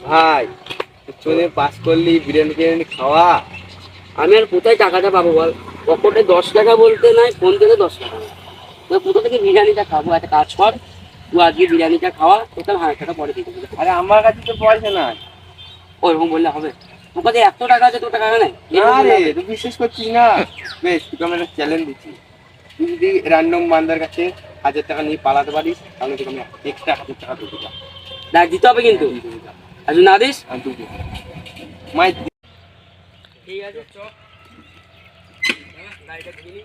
ভাই চলে পাস করলি বিরিয়ানি টিরিয়ানি খাওয়া। আমি আর কোথায় টাকাটা পাবো বল? পকেটে 10 টাকা বলতে নাই, ফোন থেকে 10 টাকা নেই। কোথা থেকে বিরিয়ানিটা খাবো? একটা কাজ কর, তুই আজকে বিরিয়ানিটা খাওয়া, তোকে 1000 টাকা পরে দিয়ে দেবো। আরে আমার কাছে তো পয়সা নাই। ওরকম বললে হবে? তোর কাছে 100 টাকা আছে, তোর টাকা নেই? না রে, তুই বিশ্বাস করছিস না? বেশ, তোকে আমি একটা চ্যালেঞ্জ দিচ্ছি। তুই যদি র্যান্ডম বান্দার কাছে 1000 টাকা নিয়ে পালাতে পারিস তাহলে তোকে আমি এক্সট্রা 1000 টাকা দেবো। দেখ, দিতে হবে কিন্তু। আর যদি না দিস? মাই ঠিক আছে, চ গাড়িটা কিনি।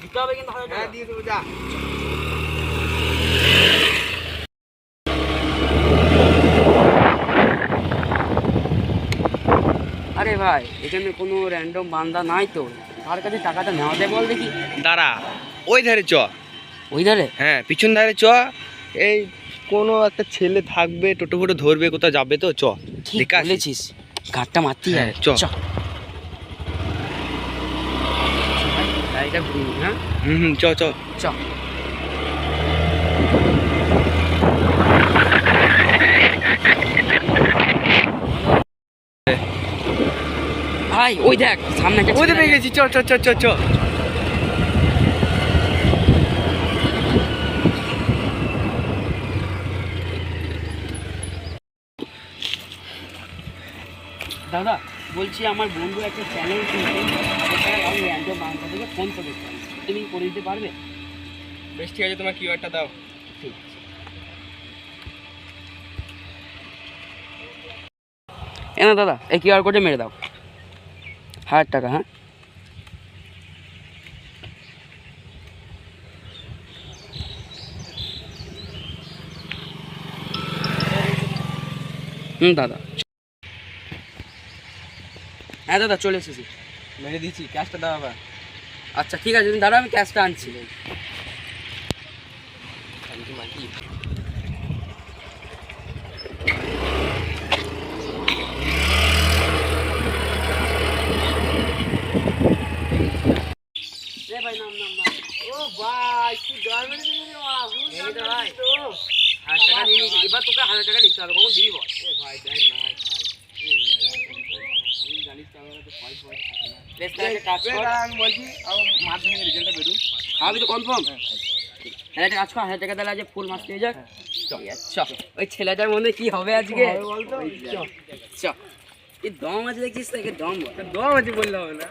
দিতে হবে কিন্তু। হ্যাঁ, দিয়ে দেবো, যা। আরে ভাই, এখানে কোনো র্যান্ডম বান্দা নাই তো, তার কাছে টাকাটা নেওয়া যায় বল দেখি। দাঁড়া, ওই ধারে চ। ওই ধারে? হ্যাঁ, পিছন ধারে চ। এই কোনো একটা ছেলে থাকবে, টোটো ফোটো ধরবে, কোথাও যাবে তো, চ। ঠিক বলেছিস, ঘাটটা মারতেই হ্যাঁ, হবে। চ। গাড়িটা ঘুরি। হ্যাঁ, চ চ চ। ভাই ওই দেখ সামনে একটা ওই ছেলে পেয়ে গেছি, চ চ চ চ চ। দাদা বলছি, আমার বন্ধু একটা চ্যানেল খুলছে, আমি র্যান্ডম বান্দা থেকে ফোন করে দিচ্ছি, তুমি করে দিতে পারবে? বেশ, ঠিক আছে, তোমার কিউআরটা দাও। ঠিক আছে। এ না দাদা, এই কিউআর কোডে মেরে দাও 1000 টাকা। হ্যাঁ, দাদা। হ্যাঁ দাদা, চলে এসেছি। মেরে দিচ্ছি, ক্যাশটা দাও আবার। আচ্ছা ঠিক আছে, তুমি দাদা, আমি ক্যাশটা আনছি। ভাই নাম নাম নাম। ও ভাই, তুই জার্মানি থেকে রে বাবা, এই তো ভাই। তো 1000 টাকা নিয়ে নিয়েছি, এবার তোকে 1000 টাকা দিতে হবে। কখন দিবি বল? এ ভাই, দেখ না ভাই। আমি জানিস তো, আমার তো পয়সা থাকে না। বেশ, তাহলে একটা কাজ কর। আমি বলছি আমার মাধ্যমিকের রেজাল্টটা বেরোন। খাবি তো কনফার্ম? তাহলে একটা কাজ কর, 1000 টাকা তাহলে আজ ফুল মাছ পেয়ে যাক। চ, ওই ছেলেটার মধ্যে কি হবে আজকে বলতো, চ চ। এই দম আছে দেখছিস তো, একে দম বল। দম আছে বললে হবে না।